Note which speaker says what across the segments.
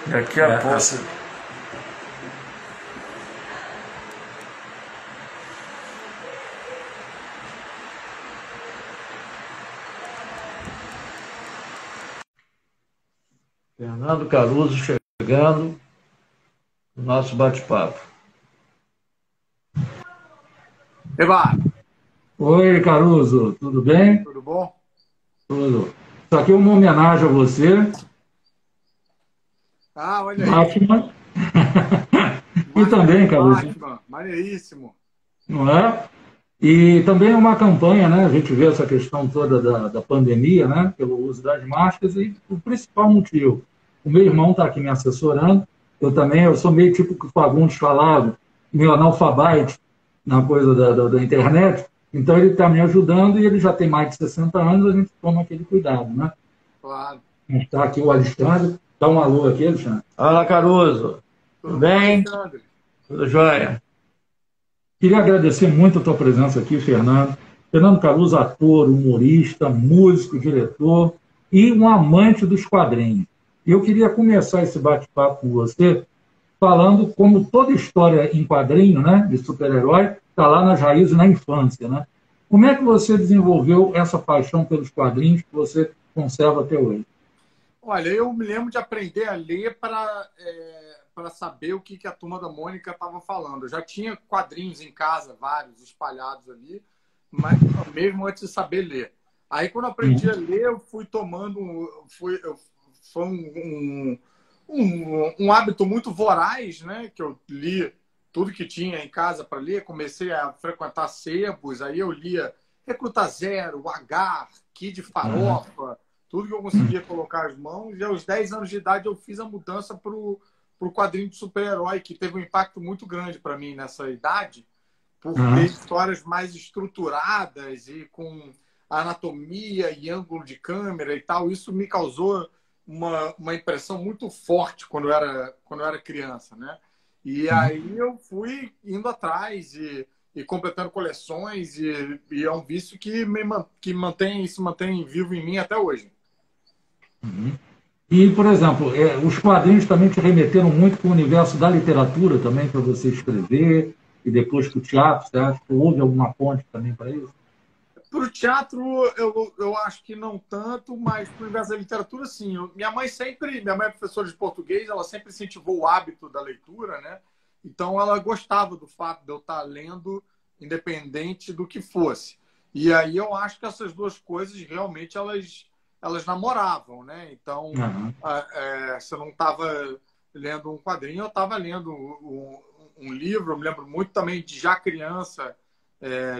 Speaker 1: Daqui a pouco.
Speaker 2: Fernando Caruso chegando no nosso bate-papo.
Speaker 3: Eba!
Speaker 2: Oi, Caruso, tudo bem?
Speaker 3: Tudo bom?
Speaker 2: Tudo. Isso aqui é uma homenagem a você,
Speaker 3: Ah, olha aí.
Speaker 2: Batman. E
Speaker 3: Máscara
Speaker 2: também,
Speaker 3: do
Speaker 2: Caruso,
Speaker 3: Batman, maneiríssimo.
Speaker 2: não é? E também é uma campanha, né? A gente vê essa questão toda da pandemia, né? Pelo uso das máscaras e o principal motivo. O meu irmão está aqui me assessorando, eu sou meio tipo que o Fagundes falava, meio analfabete na coisa da internet, então ele está me ajudando e ele já tem mais de 60 anos, a gente toma aquele cuidado, né?
Speaker 3: Claro.
Speaker 2: Está aqui o Alexandre, dá um alô aqui, Alexandre. Fala, Caruso. Tudo
Speaker 3: Tudo bom,
Speaker 2: bem?
Speaker 3: Alexandre?
Speaker 2: Tudo jóia? Queria agradecer muito a tua presença aqui, Fernando. Fernando Caruso, ator, humorista, músico, diretor e um amante dos quadrinhos. E eu queria começar esse bate-papo com você falando como toda história em quadrinho, né, de super-herói, está lá nas raízes, na infância, né? Como é que você desenvolveu essa paixão pelos quadrinhos que você conserva até hoje?
Speaker 3: Olha, eu me lembro de aprender a ler para saber o que a Turma da Mônica estava falando. Eu já tinha quadrinhos em casa, vários espalhados ali, mas mesmo antes de saber ler. Aí, quando eu aprendi a ler, eu fui tomando. Foi um hábito muito voraz, né? Que eu li tudo que tinha em casa para ler. Comecei a frequentar sebos, aí eu lia Recruta Zero, o Agar, Kid Farofa. Tudo que eu conseguia colocar as mãos. E aos 10 anos de idade eu fiz a mudança para o quadrinho de super-herói, que teve um impacto muito grande para mim nessa idade, por ter histórias mais estruturadas e com anatomia e ângulo de câmera e tal. Isso me causou uma impressão muito forte quando eu era criança, né? E aí eu fui indo atrás e completando coleções e é um vício que se mantém vivo em mim até hoje.
Speaker 2: E, por exemplo, os quadrinhos também te remeteram muito para o universo da literatura também, para você escrever, e depois para o teatro, você acha que houve alguma ponte também para isso?
Speaker 3: Para o teatro, eu acho que não tanto, mas para o universo da literatura, sim. Minha mãe é professora de português, ela sempre incentivou o hábito da leitura, né? Então, ela gostava do fato de eu estar lendo, independente do que fosse. E aí eu acho que essas duas coisas realmente elas namoravam, né? Então, se eu não estava lendo um quadrinho, eu estava lendo um livro. Eu me lembro muito também de já criança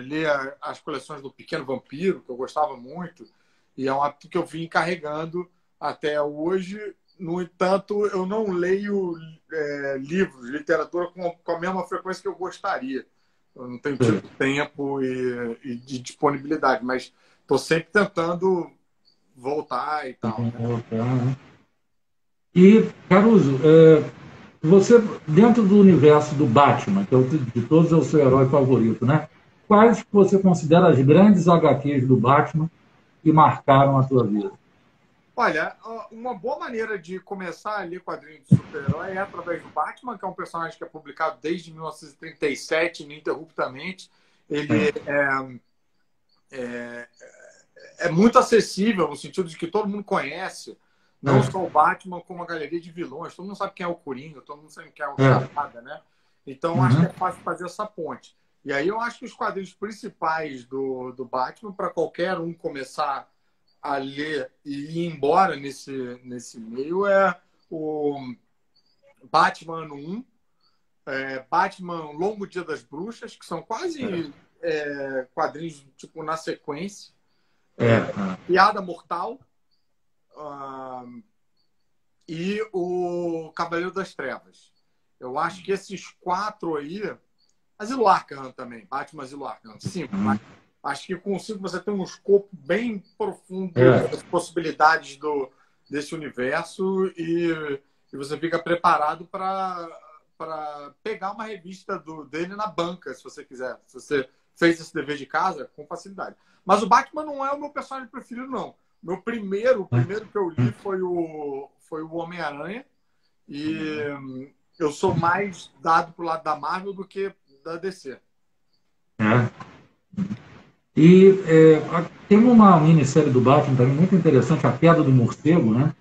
Speaker 3: ler as coleções do Pequeno Vampiro, que eu gostava muito, e é um hábito que eu vim carregando até hoje. No entanto, eu não leio livros, literatura com a mesma frequência que eu gostaria. Eu não tenho tido tempo e de disponibilidade, mas estou sempre tentando voltar e tal. Né?
Speaker 2: E, Caruso, você, dentro do universo do Batman, que de todos é o seu herói favorito, né? Quais você considera as grandes HQs do Batman que marcaram a tua vida?
Speaker 3: Olha, uma boa maneira de começar a ler quadrinhos de super-herói é através do Batman, que é um personagem que é publicado desde 1937, ininterruptamente. Ele é muito acessível, no sentido de que todo mundo conhece, não só o Batman, como a galeria de vilões. Todo mundo sabe quem é o Coringa, todo mundo sabe quem é o Charada, né? Então, acho que é fácil fazer essa ponte. E aí eu acho que os quadrinhos principais do Batman, para qualquer um começar a ler e ir embora nesse meio, é o Batman ano 1, Batman Longo Dia das Bruxas, que são quase quadrinhos tipo na sequência, Piada Mortal e o Cavaleiro das Trevas. Eu acho que esses quatro aí, Asilo Arkham também, Batman Asilo Arkham, 5, mas acho que com o 5 você tem um escopo bem profundo das possibilidades desse universo e você fica preparado para pegar uma revista dele na banca, se você quiser. Se você fez esse dever de casa, com facilidade. Mas o Batman não é o meu personagem preferido, não. O primeiro que eu li foi o Homem-Aranha. E eu sou mais dado pro lado da Marvel do que da DC.
Speaker 2: É. E tem uma minissérie do Batman também muito interessante, A Queda do Morcego, né?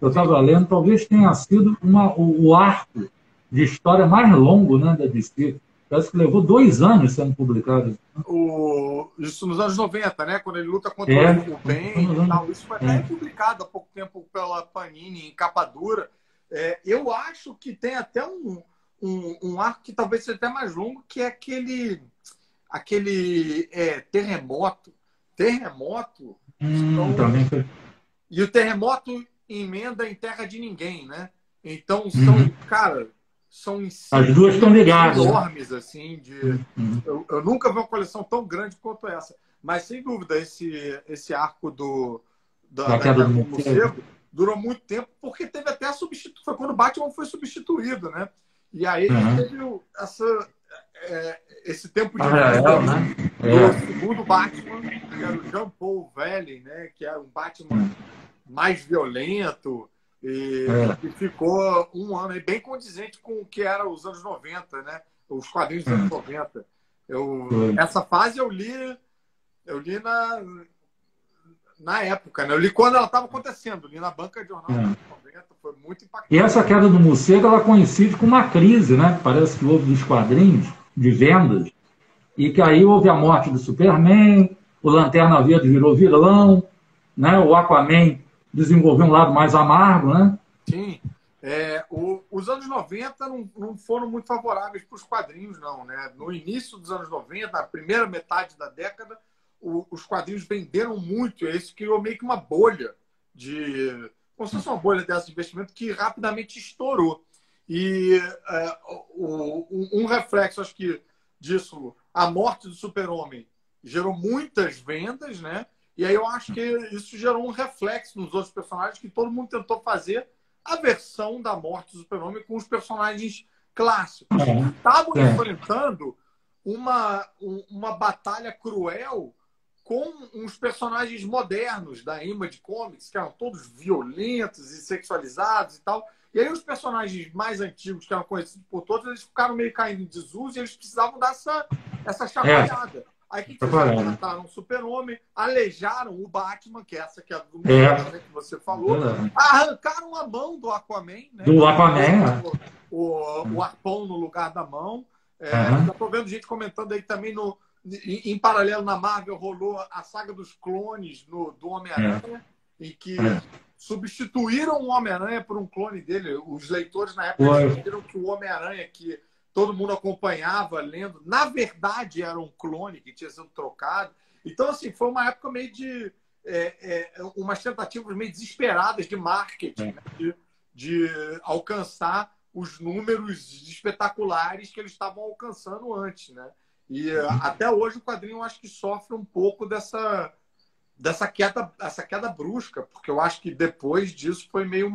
Speaker 2: Eu estava lendo, talvez tenha sido o arco de história mais longo, né, da DC. Parece que levou 2 anos sendo publicado.
Speaker 3: Isso nos anos 90, né? Quando ele luta contra o bem e tal. Isso foi até publicado há pouco tempo pela Panini, em capa dura. Eu acho que tem até um arco que talvez seja até mais longo, que é aquele terremoto. Terremoto.
Speaker 2: Também foi.
Speaker 3: E o terremoto emenda em Terra de Ninguém, né? Então são
Speaker 2: as duas estão ligadas,
Speaker 3: enormes, assim, eu nunca vi uma coleção tão grande quanto essa. Mas, sem dúvida, esse arco da Queda do Morcego durou muito tempo, porque teve até foi quando o Batman foi substituído, né? E aí ele teve esse tempo de vida, né? Do segundo Batman, que era o Jean-Paul Valley, né? Que era um Batman mais violento, e ficou um ano aí bem condizente com o que era os anos 90, né? Os quadrinhos dos anos 90. Essa fase eu li na época, né? Eu li quando ela estava acontecendo, li na banca de jornal dos anos 90, foi muito impactante.
Speaker 2: E essa Queda do Morcego, ela coincide com uma crise, né? Parece que houve dos quadrinhos, de vendas, e que aí houve a morte do Superman, o Lanterna Verde virou vilão, né? O Aquaman desenvolveu um lado mais amargo, né?
Speaker 3: Sim. Os anos 90 não foram muito favoráveis para os quadrinhos, não, né? No início dos anos 90, na primeira metade da década, os quadrinhos venderam muito, e isso criou meio que uma bolha como se fosse uma bolha dessa de investimento que rapidamente estourou. E um reflexo, acho que, disso, a morte do Super-Homem gerou muitas vendas, né? E aí eu acho que isso gerou um reflexo nos outros personagens, que todo mundo tentou fazer a versão da morte do Super-Homem com os personagens clássicos. Estavam enfrentando uma batalha cruel com uns personagens modernos da Image Comics, que eram todos violentos e sexualizados e tal. E aí os personagens mais antigos, que eram conhecidos por todos, eles ficaram meio caindo em desuso e eles precisavam dar essa chacoalhada. Aí o que fizeram? Mataram o Super-Homem, aleijaram o Batman, que é essa que é do que você falou, arrancaram a mão do Aquaman, né?
Speaker 2: Do Aquaman,
Speaker 3: o arpão no lugar da mão. Já estou vendo gente comentando aí também em paralelo na Marvel rolou a saga dos clones do Homem-Aranha, em que substituíram o Homem-Aranha por um clone dele. Os leitores na época viram que o Homem-Aranha que todo mundo acompanhava, lendo, na verdade era um clone que tinha sido trocado. Então, assim, foi uma época meio de umas tentativas meio desesperadas de marketing, né? de alcançar os números espetaculares que eles estavam alcançando antes, né? E até hoje o quadrinho eu acho que sofre um pouco dessa queda brusca, porque eu acho que depois disso foi meio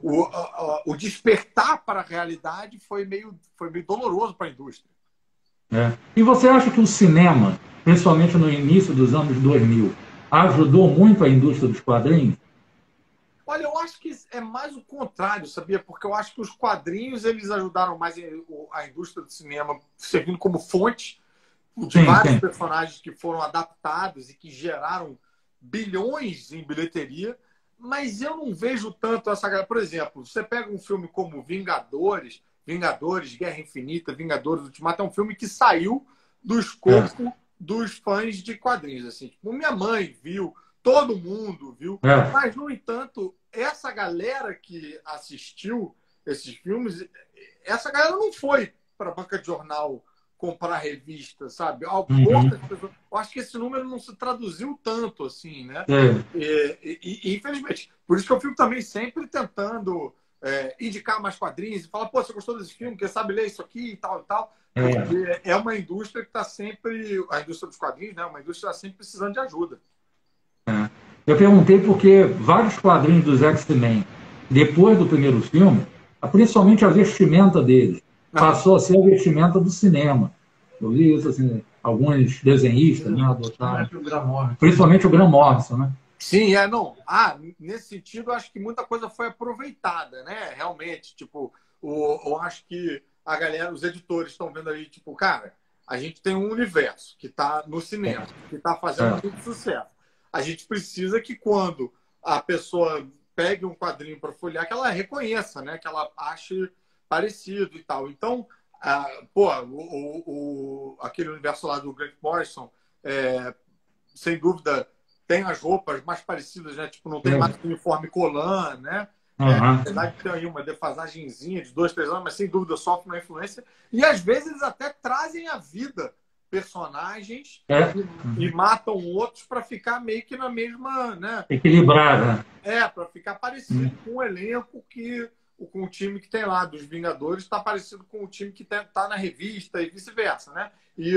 Speaker 3: o despertar para a realidade foi meio doloroso para a indústria.
Speaker 2: E você acha que o cinema, principalmente no início dos anos 2000, ajudou muito a indústria dos quadrinhos?
Speaker 3: Olha, eu acho que é mais o contrário, sabia? Porque eu acho que os quadrinhos eles ajudaram mais a indústria do cinema, servindo como fonte de vários personagens que foram adaptados e que geraram bilhões em bilheteria, mas eu não vejo tanto essa galera. Por exemplo, você pega um filme como Vingadores, Guerra Infinita, Vingadores Ultimato, é um filme que saiu do escopo dos fãs de quadrinhos. Assim. Tipo, minha mãe viu, todo mundo viu, mas, no entanto, essa galera que assistiu esses filmes, essa galera não foi para a banca de jornal comprar revista, sabe? Eu acho que esse número não se traduziu tanto assim, né? E infelizmente. Por isso que eu fico também sempre tentando indicar mais quadrinhos e falar, pô, você gostou desse filme? Quer sabe ler isso aqui e tal e tal? Porque é uma indústria que está sempre... A indústria dos quadrinhos, né? Uma indústria que está sempre precisando de ajuda.
Speaker 2: Eu perguntei porque vários quadrinhos dos X-Men, depois do primeiro filme, principalmente a vestimenta deles, passou a ser a vestimenta do cinema. Eu vi isso, assim, alguns desenhistas, né, adotaram. Principalmente o Grant Morrison, né?
Speaker 3: Sim, não. Nesse sentido, acho que muita coisa foi aproveitada, né? Realmente, tipo, eu acho que a galera, os editores estão vendo aí, tipo, cara, a gente tem um universo que está no cinema, que está fazendo
Speaker 2: É.
Speaker 3: muito sucesso. A gente precisa que quando a pessoa pegue um quadrinho para folhear, que ela reconheça, né? Que ela ache parecido e tal. Então, pô, aquele universo lá do Grant Morrison, sem dúvida tem as roupas mais parecidas, né? Tipo, não tem mais o uniforme colã, né? Apesar de ter aí uma defasagenzinha de 2, 3 anos, mas sem dúvida sofre uma influência. E às vezes eles até trazem à vida personagens e matam outros para ficar meio que na mesma, né?
Speaker 2: Equilibrada.
Speaker 3: Para ficar parecido com o elenco com o time que tem lá dos Vingadores está parecido com o time que está na revista e vice-versa, né? E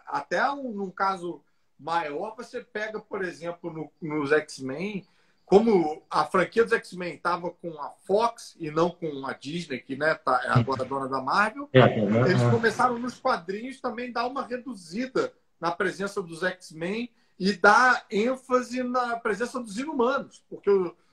Speaker 3: até num caso maior, você pega, por exemplo, nos X-Men, como a franquia dos X-Men estava com a Fox e não com a Disney, que, né, é agora dona da Marvel, eles começaram nos quadrinhos também dar uma reduzida na presença dos X-Men e dar ênfase na presença dos Inumanos, porque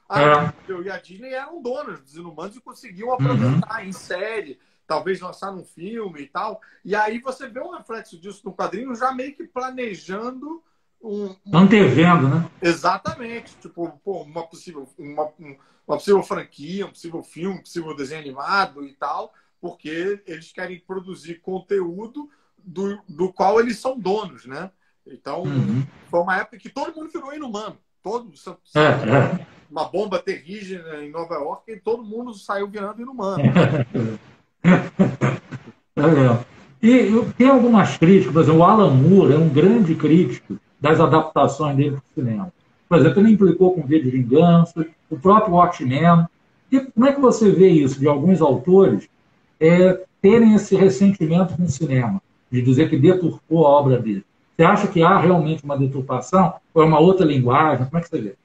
Speaker 3: a Marvel e a Disney eram donas dos Inumanos e conseguiam aproveitar em série, talvez lançar um filme e tal. E aí você vê um reflexo disso no quadrinho já meio que planejando
Speaker 2: antevendo, né?
Speaker 3: Exatamente. Tipo, pô, uma possível franquia, um possível filme, um possível desenho animado e tal, porque eles querem produzir conteúdo do qual eles são donos, né? Então, foi uma época que todo mundo virou inumano. Uma bomba terrígena em Nova York e todo mundo saiu virando inumano.
Speaker 2: E tem algumas críticas, por exemplo, o Alan Moore é um grande crítico das adaptações dele para o cinema. Por exemplo, ele implicou com V de Vingança, o próprio Watchmen. E como é que você vê isso, de alguns autores terem esse ressentimento com o cinema, de dizer que deturpou a obra dele? Você acha que há realmente uma deturpação ou é uma outra linguagem? Como é que você vê?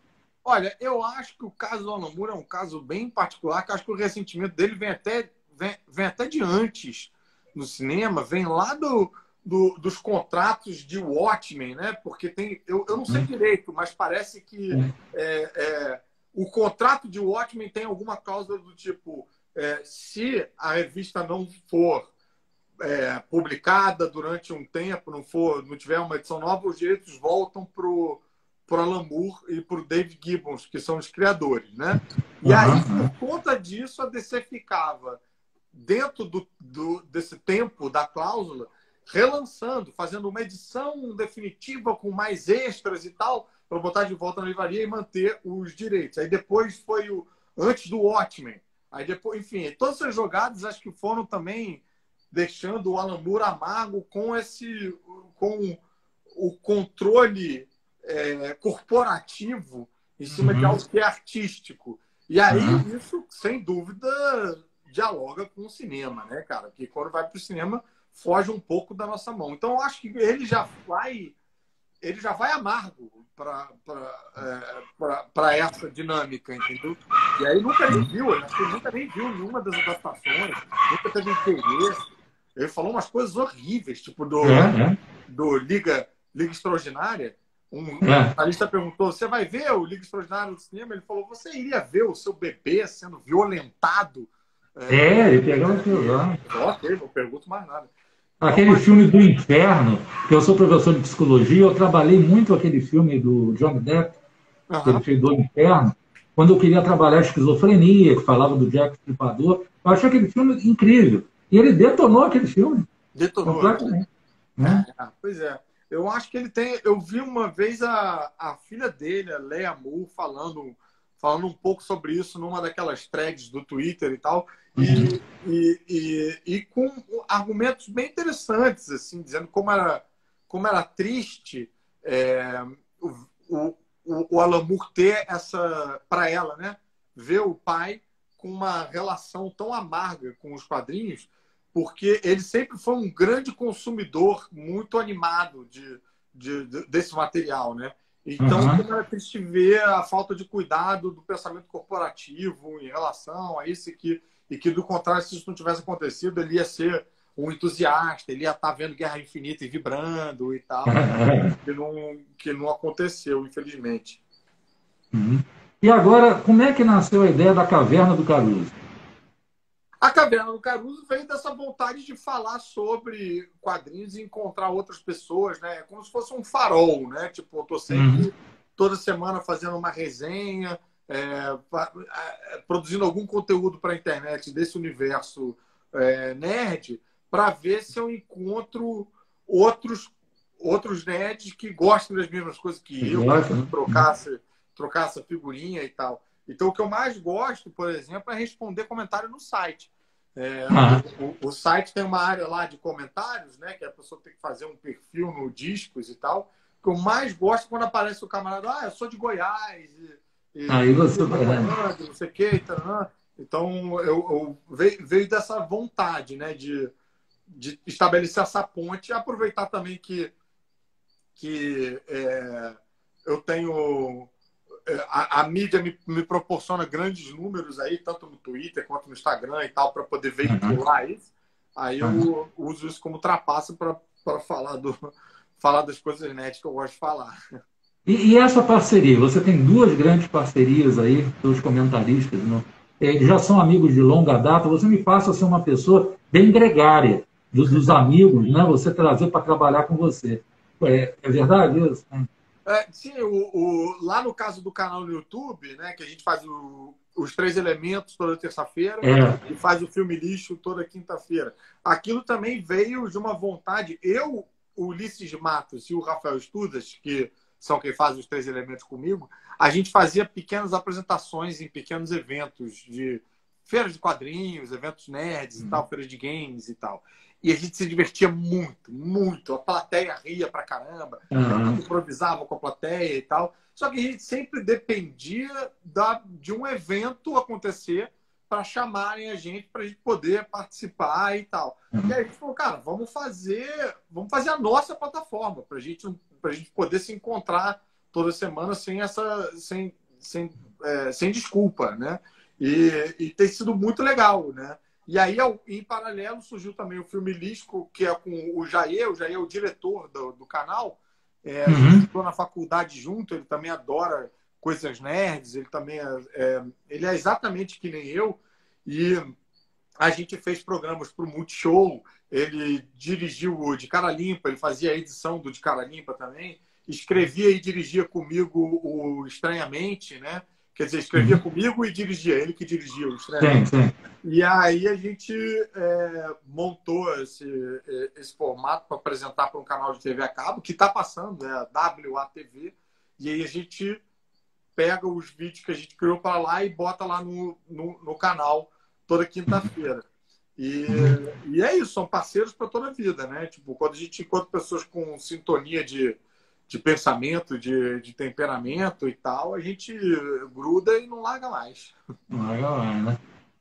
Speaker 3: Olha, eu acho que o caso do Alan Moore é um caso bem particular, que eu acho que o ressentimento dele vem até de antes no cinema, vem lá dos contratos de Watchmen, né? Porque eu não sei direito, mas parece que o contrato de Watchmen tem alguma cláusula do tipo, se a revista não for publicada durante um tempo, não tiver uma edição nova, os direitos voltam pro Alan Moore e pro Dave Gibbons, que são os criadores, né? E aí, por conta disso, a DC ficava dentro desse tempo da cláusula, relançando, fazendo uma edição definitiva com mais extras e tal, para botar de volta na livraria e manter os direitos. Aí depois foi antes do Watchmen. Aí depois, enfim, todas essas jogadas acho que foram também deixando o Alan Moore amargo com o controle corporativo em cima de algo que é artístico. E aí isso, sem dúvida, dialoga com o cinema, né, cara? Que quando vai para o cinema, foge um pouco da nossa mão. Então, eu acho que ele já vai amargo para essa dinâmica, entendeu? E aí nunca nem viu, acho que ele nunca nem viu nenhuma das adaptações, nunca teve interesse. Ele falou umas coisas horríveis, tipo do Liga Extraordinária. Um jornalista perguntou: você vai ver o Liga Extraordinária no cinema? Ele falou: você iria ver o seu bebê sendo violentado?
Speaker 2: Ele pegou o pesado.
Speaker 3: Ok, não pergunto mais nada.
Speaker 2: Aquele filme do Inferno, que eu sou professor de psicologia, eu trabalhei muito aquele filme do Johnny Depp, que ele fez do Inferno, quando eu queria trabalhar a esquizofrenia, que falava do Jack Stripador. Eu achei aquele filme incrível. E ele detonou aquele filme.
Speaker 3: Detonou.
Speaker 2: Completamente.
Speaker 3: Pois é. Eu acho que ele tem... Eu vi uma vez a filha dele, a Leia Moore, falando um pouco sobre isso numa daquelas threads do Twitter e tal, e com argumentos bem interessantes, assim, dizendo como era triste o Alan Moore ter para ela, né, ver o pai com uma relação tão amarga com os quadrinhos, porque ele sempre foi um grande consumidor, muito animado desse material, né? Então, como era triste ver a falta de cuidado do pensamento corporativo em relação a isso, e que, do contrário, se isso não tivesse acontecido, ele ia ser um entusiasta, ele ia estar vendo Guerra Infinita e vibrando e tal, que não aconteceu, infelizmente.
Speaker 2: E agora, como é que nasceu a ideia da Caverna do Caruso?
Speaker 3: A Caverna do Caruso veio dessa vontade de falar sobre quadrinhos e encontrar outras pessoas, né? Como se fosse um farol, né? Tipo, eu tô sempre, toda semana, fazendo uma resenha, produzindo algum conteúdo para a internet desse universo nerd, para ver se eu encontro outros nerds que gostam das mesmas coisas que eu, trocar essa figurinha e tal. Então, o que eu mais gosto, por exemplo, é responder comentário no site. O site tem uma área lá de comentários, né? Que a pessoa tem que fazer um perfil no Discos e tal. O que eu mais gosto é quando aparece o camarada, eu sou de Goiás,
Speaker 2: aí você
Speaker 3: não sei o que, então veio dessa vontade, né? De estabelecer essa ponte e aproveitar também que eu tenho... A mídia me proporciona grandes números aí, tanto no Twitter quanto no Instagram e tal, para poder veicular isso. Aí eu uso isso como trapaça para falar das coisas net que eu gosto de falar.
Speaker 2: E essa parceria? Você tem duas grandes parcerias aí, dos comentaristas, né? Eles já são amigos de longa data. Você me passa a ser uma pessoa bem gregária dos amigos, né? Você trazer para trabalhar com você. É verdade isso?
Speaker 3: Sim, lá no caso do canal no YouTube, né, que a gente faz os 3 elementos toda terça-feira e faz o filme lixo toda quinta-feira. Aquilo também veio de uma vontade. Eu, o Ulisses Matos e o Rafael Estudas, que são quem faz os 3 elementos comigo, a gente fazia pequenas apresentações em pequenos eventos de feiras de quadrinhos, eventos nerds e tal, feiras de games e tal. E a gente se divertia muito, muito. A plateia ria pra caramba, a gente improvisava com a plateia e tal. Só que a gente sempre dependia de um evento acontecer para chamarem a gente, para a gente poder participar e tal. E aí a gente falou, cara, vamos fazer a nossa plataforma, para a gente poder se encontrar toda semana sem desculpa, né? E tem sido muito legal, né? E aí, em paralelo, surgiu também o Filme Lisco, que é com o Jair. O Jair é o diretor do canal. A gente estudou na faculdade junto, ele também adora coisas nerds, ele também ele é exatamente que nem eu. E a gente fez programas para o Multishow, ele dirigiu o De Cara Limpa, ele fazia a edição do De Cara Limpa também, escrevia e dirigia comigo o Estranhamente, né? Quer dizer, escrevia comigo e dirigia, ele que dirigia o Estranhamente.
Speaker 2: Sim.
Speaker 3: E aí a gente montou esse formato para apresentar para um canal de TV a cabo, que está passando, a WATV, e aí a gente pega os vídeos que a gente criou para lá e bota lá no canal toda quinta-feira. E é isso, são parceiros para toda a vida, né? Tipo, quando a gente encontra pessoas com sintonia de pensamento, de temperamento e tal, a gente gruda e não larga mais.
Speaker 2: Não larga mais, né?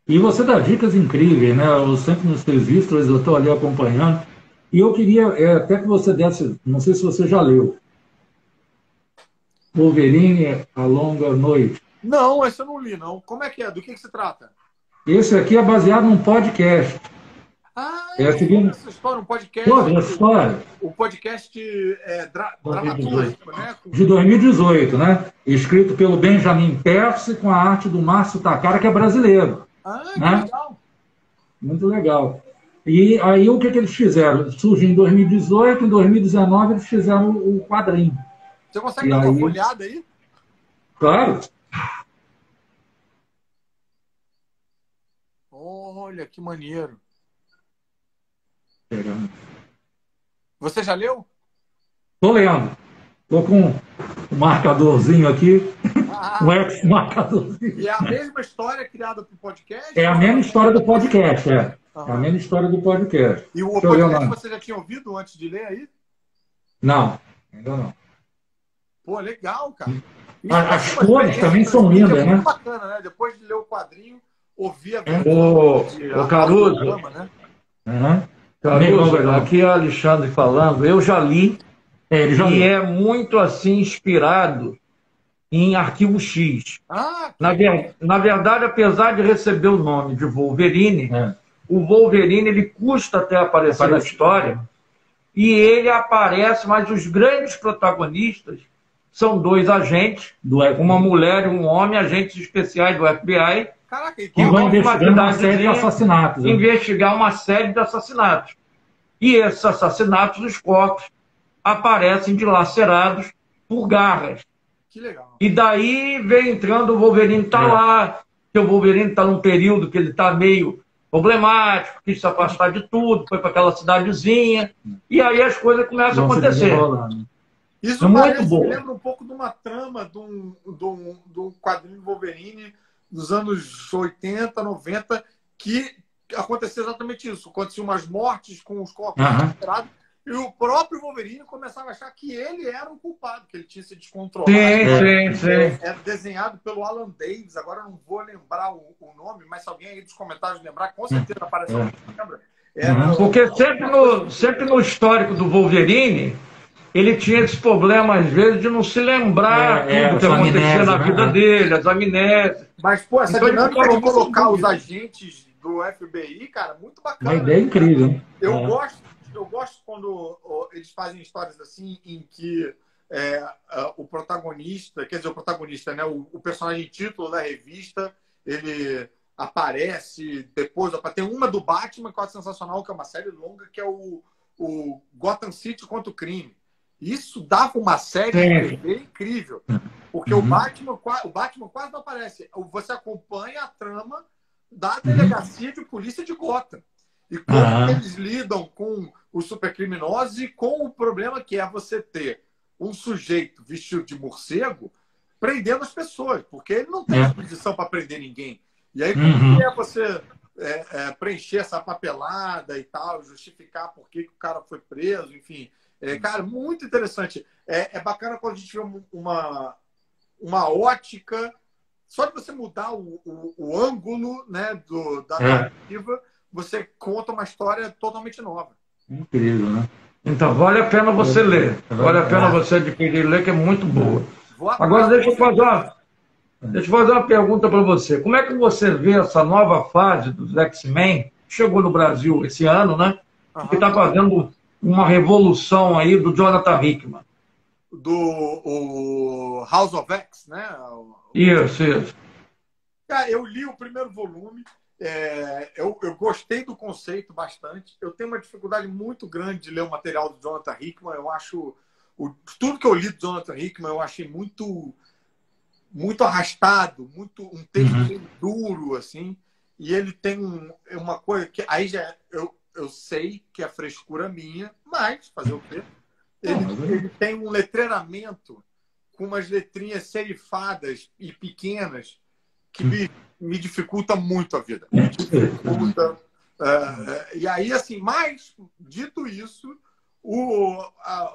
Speaker 2: E você dá dicas incríveis, né? Eu sempre nos teus vistos, eu estou ali acompanhando. E eu queria até que você desse, não sei se você já leu, Wolverine, A Longa Noite.
Speaker 3: Não, esse eu não li, não. Como é que é? Do que se trata?
Speaker 2: Esse aqui é baseado num podcast.
Speaker 3: Essa história, um podcast.
Speaker 2: Toda essa história.
Speaker 3: O podcast dramatúrgico, né?
Speaker 2: De 2018, né? Escrito pelo Benjamin Percy com a arte do Márcio Takara, que é brasileiro.
Speaker 3: Que
Speaker 2: né?
Speaker 3: legal.
Speaker 2: Muito legal. E aí o que eles fizeram? Surgiu em 2018, em 2019 eles fizeram o quadrinho.
Speaker 3: Você consegue dar uma folhada aí?
Speaker 2: Claro.
Speaker 3: Olha, que maneiro.
Speaker 2: Pegando.
Speaker 3: Você já leu?
Speaker 2: Estou lendo. Estou com um marcadorzinho aqui. Um ex-marcadorzinho.
Speaker 3: E é a mesma história criada para o podcast?
Speaker 2: É a mesma história do podcast, É a mesma história do podcast.
Speaker 3: E o podcast você já tinha ouvido antes de ler aí?
Speaker 2: Não, ainda não.
Speaker 3: Pô, legal, cara.
Speaker 2: As cores também são lindas, né?
Speaker 3: Muito bacana, né? Depois de ler o quadrinho, ouvir a
Speaker 1: O Caruso.
Speaker 2: Né?
Speaker 1: Caruso, aqui é o Alexandre falando. Eu já li e é muito assim inspirado em Arquivo X. Na verdade, apesar de receber o nome de Wolverine, o Wolverine ele custa até aparecer na história, e ele aparece, mas os grandes protagonistas são dois agentes, uma mulher e um homem, agentes especiais do FBI,
Speaker 3: Caraca,
Speaker 1: que vão investigar uma série de
Speaker 2: assassinatos.
Speaker 1: Investigar uma série de assassinatos. E esses assassinatos, os corpos aparecem dilacerados por garras.
Speaker 3: Que legal.
Speaker 1: E daí vem entrando o Wolverine, está lá, que o Wolverine está num período que ele está meio problemático, quis se afastar de tudo, foi para aquela cidadezinha, e aí as coisas começam a acontecer.
Speaker 3: Isso muito bom. Me lembra um pouco de uma trama de um quadrinho do Wolverine dos anos 80, 90, que acontecia exatamente isso. Aconteciam umas mortes com os corpos recuperados, e o próprio Wolverine começava a achar que ele era o culpado, que ele tinha se descontrolado.
Speaker 1: Sim.
Speaker 3: É desenhado pelo Alan Davis, agora eu não vou lembrar o nome, mas se alguém aí dos comentários lembrar, com certeza aparece alguém que lembra.
Speaker 1: Porque sempre no histórico do Wolverine, ele tinha esse problema, às vezes, de não se lembrar tudo que acontecia na vida dele, as amnésias.
Speaker 3: Mas, pô, essa dinâmica de colocar os agentes do FBI, cara, muito bacana.
Speaker 2: Uma ideia incrível.
Speaker 3: Eu gosto quando eles fazem histórias assim, em que o protagonista, quer dizer, o protagonista, né, o personagem título da revista, ele aparece depois. Tem uma do Batman, que é sensacional, que é uma série longa, que é o Gotham City contra o Crime. Isso dava uma série de TV incrível. Porque o Batman quase não aparece. Você acompanha a trama da delegacia de polícia de Gotham. E como eles lidam com os supercriminosos e com o problema que é você ter um sujeito vestido de morcego prendendo as pessoas. Porque ele não tem jurisdição para prender ninguém. E aí, como é você preencher essa papelada e tal, justificar por que o cara foi preso, enfim... cara, muito interessante. É bacana quando a gente vê uma ótica, só de você mudar o ângulo, né, da narrativa, você conta uma história totalmente nova.
Speaker 2: Incrível, né?
Speaker 1: Então, vale a pena você ler. Vale a pena você adquirir e ler, que é muito boa. Agora, deixa eu fazer uma pergunta para você. Como é que você vê essa nova fase dos X-Men? Chegou no Brasil esse ano, né? Que está fazendo uma revolução aí do Jonathan Hickman.
Speaker 3: Do House of X, né?
Speaker 1: Isso.
Speaker 3: Cara, eu li o primeiro volume, eu gostei do conceito bastante. Eu tenho uma dificuldade muito grande de ler o material do Jonathan Hickman. Eu acho... tudo que eu li do Jonathan Hickman eu achei muito arrastado, um texto bem duro, assim. E ele tem uma coisa que... Aí já... Eu sei que é frescura minha, mas fazer o quê? Ele tem um letreiramento com umas letrinhas serifadas e pequenas que me dificulta muito a vida. Me dificulta. E aí, assim, mas, dito isso, o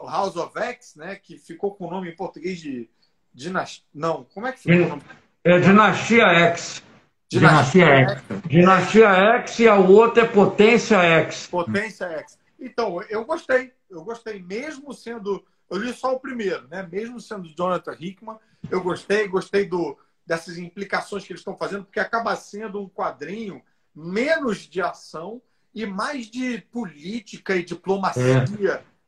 Speaker 3: House of X, né, que ficou com o nome em português de Dinastia... Não, como é que ficou o nome?
Speaker 1: Dinastia X.
Speaker 2: Dinastia
Speaker 1: X e a outra é Potência X.
Speaker 3: Potência X. Então, eu gostei, mesmo sendo... Eu li só o primeiro, né? Mesmo sendo Jonathan Hickman, eu gostei dessas implicações que eles estão fazendo, porque acaba sendo um quadrinho menos de ação e mais de política e diplomacia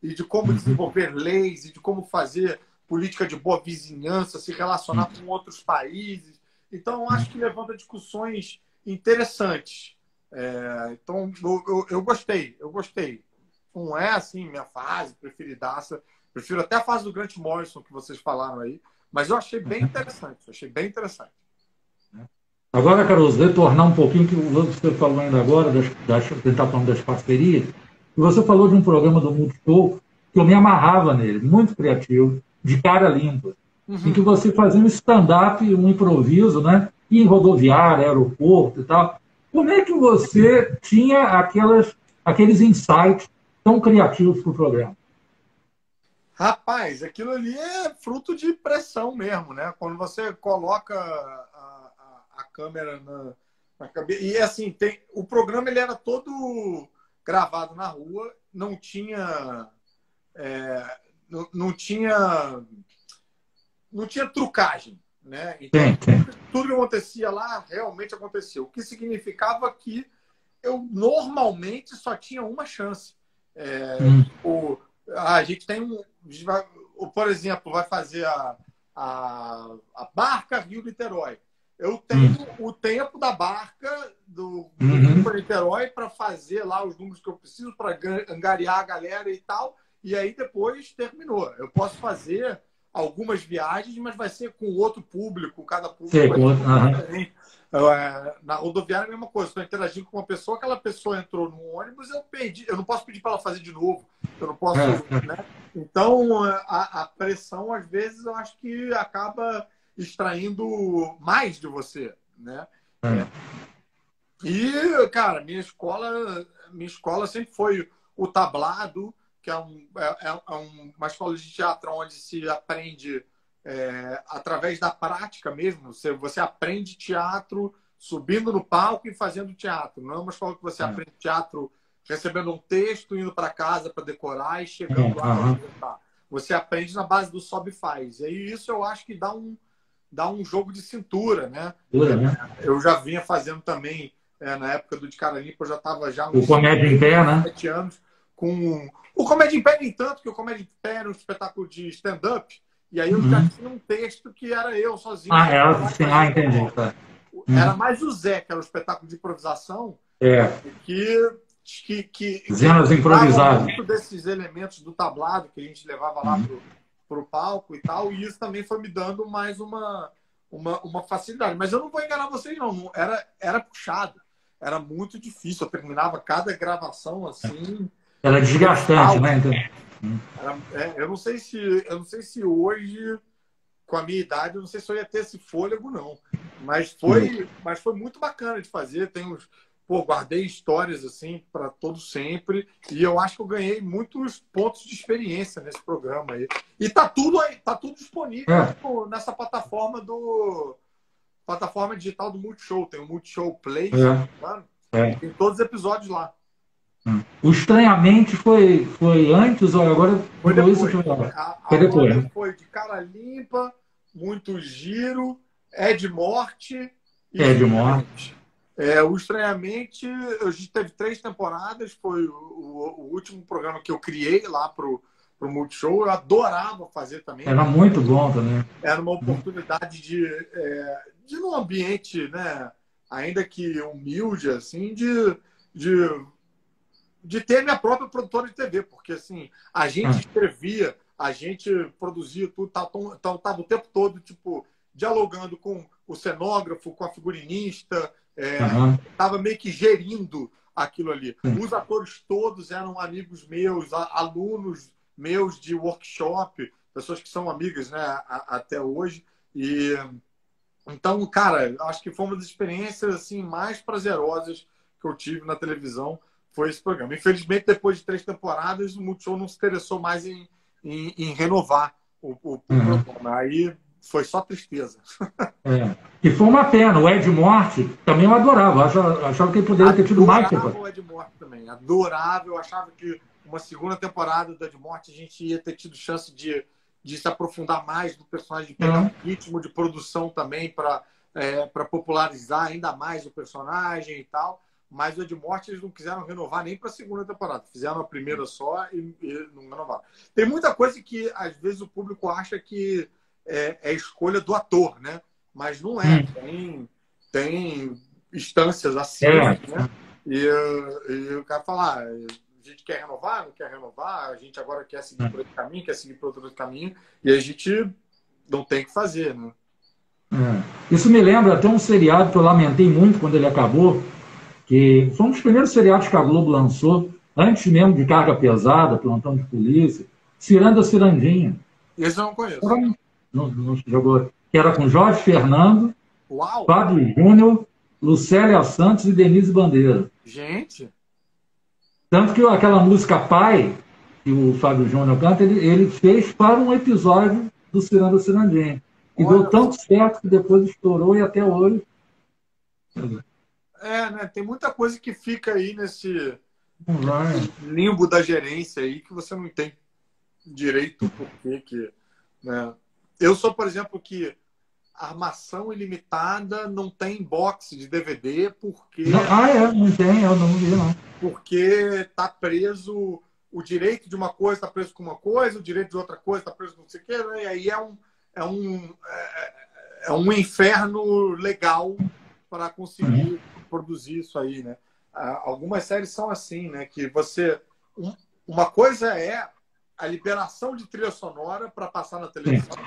Speaker 3: e de como desenvolver leis e de como fazer política de boa vizinhança, se relacionar com outros países. Então, eu acho que levanta discussões interessantes. Então, eu gostei. Não é, assim, minha fase preferidaça. Prefiro até a fase do Grant Morrison, que vocês falaram aí. Mas eu achei bem interessante.
Speaker 2: Agora, Caruso, retornar um pouquinho que você falou ainda agora, tentar falando das parcerias. E você falou de um programa do Multishow que eu me amarrava nele, muito criativo, de cara limpa. Em que você fazia um stand-up, um improviso, né? Em rodoviária, aeroporto e tal. Como é que você tinha aqueles insights tão criativos para o programa?
Speaker 3: Rapaz, aquilo ali é fruto de pressão mesmo, né? Quando você coloca a câmera na cabeça... E assim, o programa ele era todo gravado na rua, não tinha trucagem, né? Então, tudo que acontecia lá realmente aconteceu. O que significava que eu normalmente só tinha uma chance. A gente tem por exemplo, vai fazer a barca Rio-Niterói. Eu tenho o tempo da barca do Rio-Niterói para fazer lá os números que eu preciso para angariar a galera e tal, e aí depois terminou. Eu posso fazer algumas viagens, mas vai ser com outro público, cada público vai ser diferente. Na rodoviária é a mesma coisa. Estou interagindo com uma pessoa, aquela pessoa entrou no ônibus, eu perdi. Eu não posso pedir para ela fazer de novo. Eu não posso, né? Então, a pressão, às vezes, eu acho que acaba extraindo mais de você, né? E, cara, minha escola sempre foi o tablado, que é uma escola de teatro onde se aprende através da prática mesmo. Você aprende teatro subindo no palco e fazendo teatro. Não é uma escola que você aprende teatro recebendo um texto, indo para casa para decorar e chegando lá para apresentar. Você aprende na base do sobe e faz. E aí isso eu acho que dá um jogo de cintura, né? Eu já vinha fazendo também, na época do De Cara Limpa, eu já estava já
Speaker 2: o Comédia em Pé, né?
Speaker 3: 7 anos com o Comédia em Pé, nem tanto, que o Comédia em Pé era um espetáculo de stand-up. E aí eu já tinha um texto que era eu sozinho.
Speaker 2: Entendi.
Speaker 3: Era mais o Zé, que era um espetáculo de improvisação, que
Speaker 2: Zenas improvisadas.
Speaker 3: Muito desses elementos do tablado que a gente levava lá pro palco e tal, e isso também foi me dando mais uma facilidade. Mas eu não vou enganar vocês, não. Era puxado. Era muito difícil. Eu terminava cada gravação assim.
Speaker 2: Era desgastante, né?
Speaker 3: Eu não sei se hoje, com a minha idade, eu não sei se eu ia ter esse fôlego, não. Mas foi muito bacana de fazer. Guardei histórias assim para todo sempre. E eu acho que eu ganhei muitos pontos de experiência nesse programa aí. E tá tudo disponível nessa plataforma digital do Multishow. Tem o Multishow Play, tem todos os episódios lá.
Speaker 2: O Estranhamente foi antes ou agora?
Speaker 3: Foi depois.
Speaker 2: Foi depois.
Speaker 3: Foi De Cara Limpa, Muito Giro, Ed Morte e
Speaker 2: Ed Morte.
Speaker 3: O Estranhamente, a gente teve 3 temporadas, foi o último programa que eu criei lá pro Multishow. Eu adorava fazer também.
Speaker 2: Era muito bom também.
Speaker 3: Era uma oportunidade de num ambiente, né, ainda que humilde, assim, de ter minha própria produtora de TV, porque assim, a gente escrevia, a gente produzia tudo, tava o tempo todo, tipo, dialogando com o cenógrafo, com a figurinista, tava meio que gerindo aquilo ali. Os atores todos eram amigos meus, alunos meus de workshop, pessoas que são amigas, né, até hoje. E então, cara, acho que foi uma das experiências assim mais prazerosas que eu tive na televisão, foi esse programa. Infelizmente, depois de 3 temporadas, o Multishow não se interessou mais em renovar o programa. Aí foi só tristeza.
Speaker 2: E foi uma pena. O Ed Morte também eu adorava. Achava que ele poderia ter tido mais tempo.
Speaker 3: O Ed Morte também. Adorável. Eu achava que uma segunda temporada do Ed Morte a gente ia ter tido chance de se aprofundar mais no personagem, de pegar um ritmo de produção também para popularizar ainda mais o personagem e tal. Mas o Ed Morte eles não quiseram renovar nem para a segunda temporada. Fizeram a primeira só e não renovaram. Tem muita coisa que, às vezes, o público acha que é escolha do ator, né? Mas não é. Tem instâncias acima, né? E o cara fala, a gente quer renovar, não quer renovar, a gente agora quer seguir por outro caminho, quer seguir por outro caminho, e a gente não tem que fazer, né?
Speaker 2: Isso me lembra até um seriado que eu lamentei muito quando ele acabou, que foi um dos primeiros seriados que a Globo lançou, antes mesmo de Carga Pesada, Plantão de Polícia, Ciranda Cirandinha.
Speaker 3: Esse eu não conheço.
Speaker 2: Não jogou. Que era com Jorge Fernando,
Speaker 3: Uau.
Speaker 2: Fábio Júnior, Lucélia Santos e Denise Bandeira.
Speaker 3: Gente!
Speaker 2: Tanto que aquela música Pai, que o Fábio Júnior canta, ele fez para um episódio do Ciranda Cirandinha. E deu tanto certo que depois estourou e até hoje...
Speaker 3: né? Tem muita coisa que fica aí nesse limbo da gerência aí que você não tem direito porque que, né? Eu sou, por exemplo, que armação ilimitada, não tem box de DVD, porque...
Speaker 2: Não tem, eu não vi, não.
Speaker 3: Porque tá preso, o direito de uma coisa está preso com uma coisa, o direito de outra coisa está preso com não sei o quê, né? E aí é um inferno legal para conseguir produzir isso aí, né? Algumas séries são assim, né? Que você... Uma coisa é a liberação de trilha sonora para passar na televisão.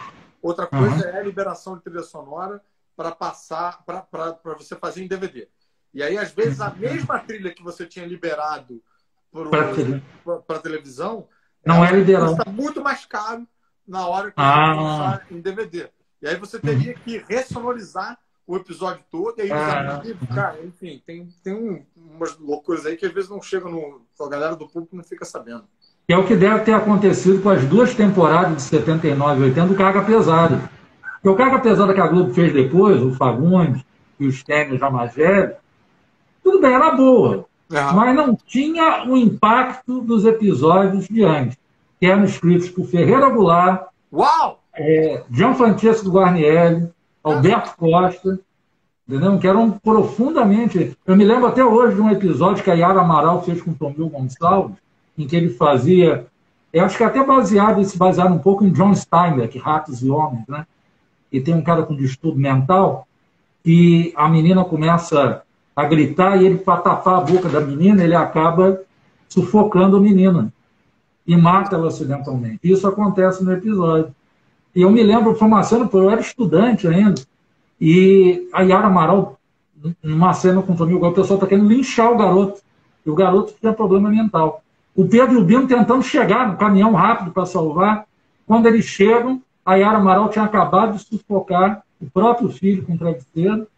Speaker 3: Outra coisa é a liberação de trilha sonora para passar, para você fazer em DVD. E aí, às vezes, a mesma trilha que você tinha liberado para televisão
Speaker 2: não é liberada.
Speaker 3: Custa muito mais caro na hora que você usar em DVD. E aí você teria que ressonorizar o episódio todo, e aí os amigos, cara, enfim, tem umas loucuras aí que às vezes não chegam a galera do público não fica sabendo.
Speaker 2: Que é o que deve ter acontecido com as duas temporadas de 79 e 80 do Carga Pesada. Porque o Carga Pesada que a Globo fez depois, o Fagundes e os Stênio já mais velhos, tudo bem, era boa, mas não tinha o impacto dos episódios de antes, que eram escritos por Ferreira Goulart, Gianfrancesco Guarnieri, Alberto Costa, entendeu? Que eram profundamente... Eu me lembro até hoje de um episódio que a Yara Amaral fez com o Tomil Gonçalves, em que ele fazia... Eu acho que até se basearam um pouco em John Steinbeck, Ratos e Homens, né? E tem um cara com distúrbio mental, e a menina começa a gritar, e ele, para tapar a boca da menina, ele acaba sufocando a menina e mata ela acidentalmente. Isso acontece no episódio. E eu me lembro, foi uma cena, eu era estudante ainda, e a Yara Amaral, numa cena com o Tomil, o pessoal está querendo linchar o garoto, e o garoto tinha problema mental. O Pedro e o Bino tentando chegar no caminhão rápido para salvar. Quando eles chegam, a Yara Amaral tinha acabado de sufocar o próprio filho com travesseiro.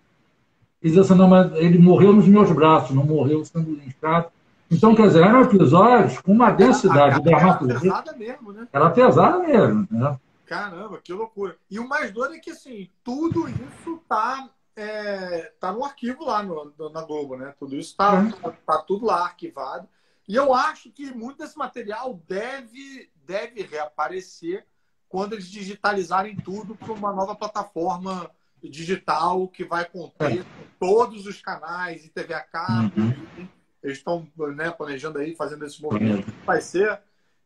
Speaker 2: E diz assim, não, mas ele morreu nos meus braços, não morreu sendo linchado. Então, quer dizer, eram episódios com uma densidade de dramaturgia.
Speaker 3: Era pesada mesmo, né?
Speaker 2: Era pesada mesmo, né?
Speaker 3: Caramba, que loucura. E o mais doido é que, assim, tudo isso tá no arquivo lá na Globo, né? Tudo isso tá tudo lá arquivado. E eu acho que muito desse material deve reaparecer quando eles digitalizarem tudo para uma nova plataforma digital que vai conter todos os canais e TV a cabo. Eles estão, né, planejando aí, fazendo esse movimento.